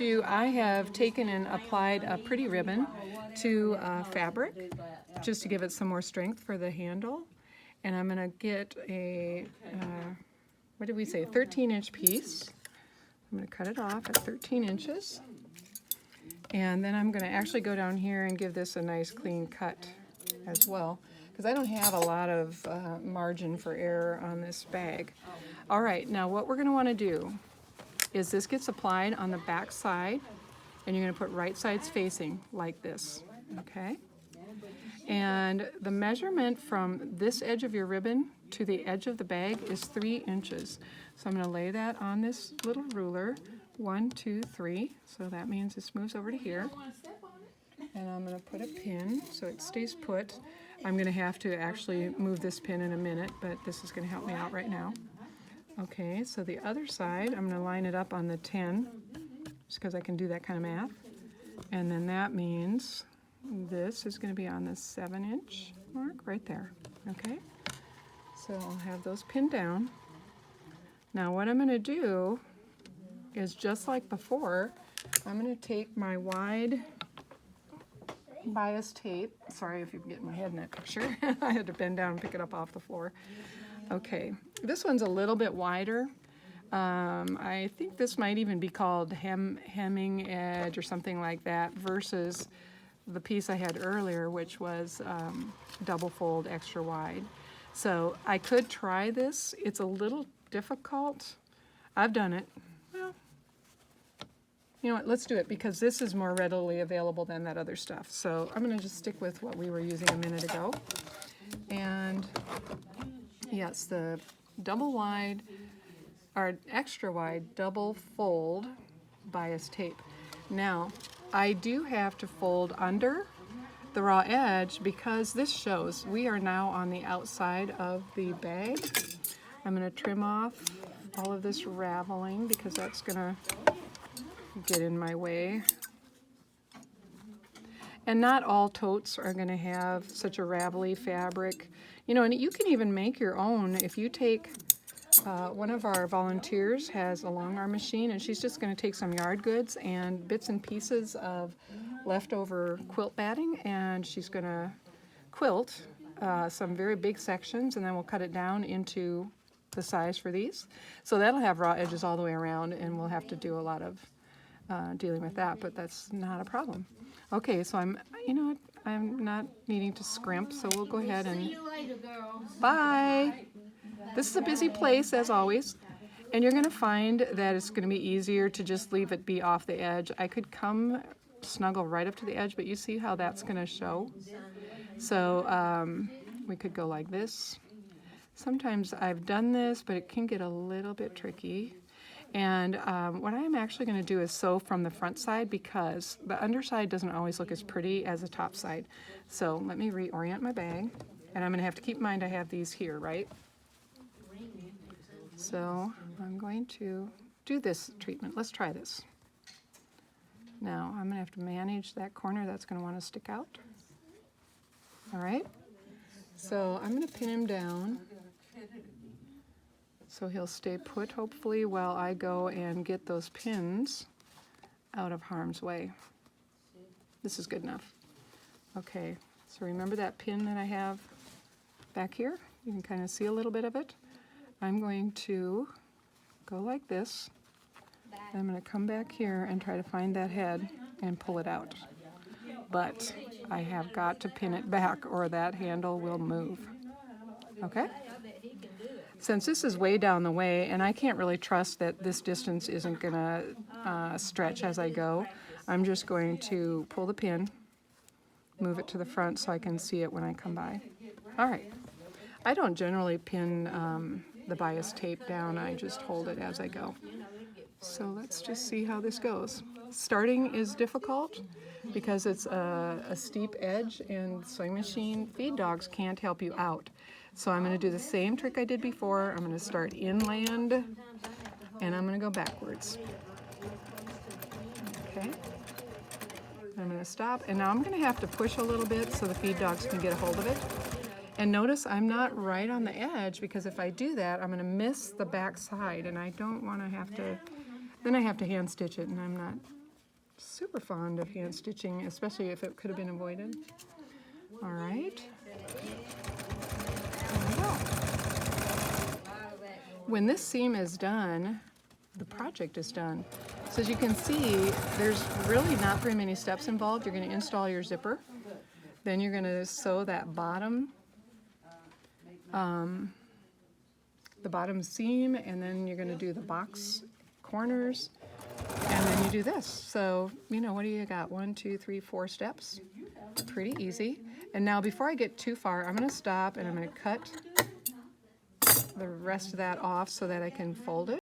do, I have taken and applied a pretty ribbon to fabric just to give it some more strength for the handle. And I'm going to get a, what did we say, 13-inch piece. I'm going to cut it off at 13 inches. And then I'm going to actually go down here and give this a nice clean cut as well, because I don't have a lot of margin for error on this bag. All right, now what we're going to want to do is this gets applied on the back side, and you're going to put right sides facing like this, okay? And the measurement from this edge of your ribbon to the edge of the bag is 3 inches. So I'm going to lay that on this little ruler. 1, 2, 3. So that means this moves over to here. And I'm going to put a pin so it stays put. I'm going to have to actually move this pin in a minute, but this is going to help me out right now. Okay, so the other side, I'm going to line it up on the 10, just because I can do that kind of math. And then that means this is going to be on the 7-inch mark right there. Okay, so I'll have those pinned down. Now what I'm going to do is, just like before, I'm going to take my wide bias tape. Sorry if you can get my head in that picture. I had to bend down and pick it up off the floor. Okay, this one's a little bit wider. I think this might even be called hemming edge or something like that, versus the piece I had earlier, which was double fold extra wide. So I could try this. It's a little difficult. I've done it. Well, you know what, let's do it, because this is more readily available than that other stuff. So I'm going to just stick with what we were using a minute ago. And yes, the double wide or extra wide double fold bias tape. Now, I do have to fold under the raw edge because this shows we are now on the outside of the bag. I'm going to trim off all of this raveling because that's going to get in my way. And not all totes are going to have such a ravelly fabric. You know, and you can even make your own. If you take, one of our volunteers has a long arm machine, and she's just going to take some yard goods and bits and pieces of leftover quilt batting, and she's going to quilt some very big sections, and then we'll cut it down into the size for these. So that'll have raw edges all the way around, and we'll have to do a lot of dealing with that, but that's not a problem. Okay, so you know what, I'm not needing to scrimp, so we'll go ahead and see you later, girls. Bye. This is a busy place, as always, and you're going to find that it's going to be easier to just leave it be off the edge. I could come snuggle right up to the edge, but you see how that's going to show? So we could go like this. Sometimes I've done this, but it can get a little bit tricky. And what I'm actually going to do is sew from the front side, because the underside doesn't always look as pretty as the top side. So let me reorient my bag, and I'm going to have to keep in mind I have these here, right? So I'm going to do this treatment. Let's try this. Now I'm going to have to manage that corner that's going to want to stick out. All right, so I'm going to pin him down so he'll stay put, hopefully, while I go and get those pins out of harm's way. This is good enough. Okay, so remember that pin that I have back here? You can kind of see a little bit of it. I'm going to go like this. I'm going to come back here and try to find that head and pull it out. But I have got to pin it back or that handle will move. Okay? Since this is way down the way, and I can't really trust that this distance isn't going to stretch as I go, I'm just going to pull the pin, move it to the front so I can see it when I come by. All right. I don't generally pin the bias tape down, I just hold it as I go. So let's just see how this goes. Starting is difficult because it's a steep edge, and sewing machine feed dogs can't help you out. So I'm going to do the same trick I did before. I'm going to start inland, and I'm going to go backwards. Okay. I'm going to stop, and now I'm going to have to push a little bit so the feed dogs can get a hold of it. And notice I'm not right on the edge, because if I do that, I'm going to miss the back side, and I don't want to have to, then I have to hand stitch it, and I'm not super fond of hand stitching, especially if it could have been avoided. All right. There we go. When this seam is done, the project is done. So as you can see, there's really not very many steps involved. You're going to install your zipper. Then you're going to sew that bottom seam, and then you're going to do the box corners, and then you do this. So, you know, what do you got? 1, 2, 3, 4 steps. Pretty easy. And now before I get too far, I'm going to stop and I'm going to cut the rest of that off so that I can fold it.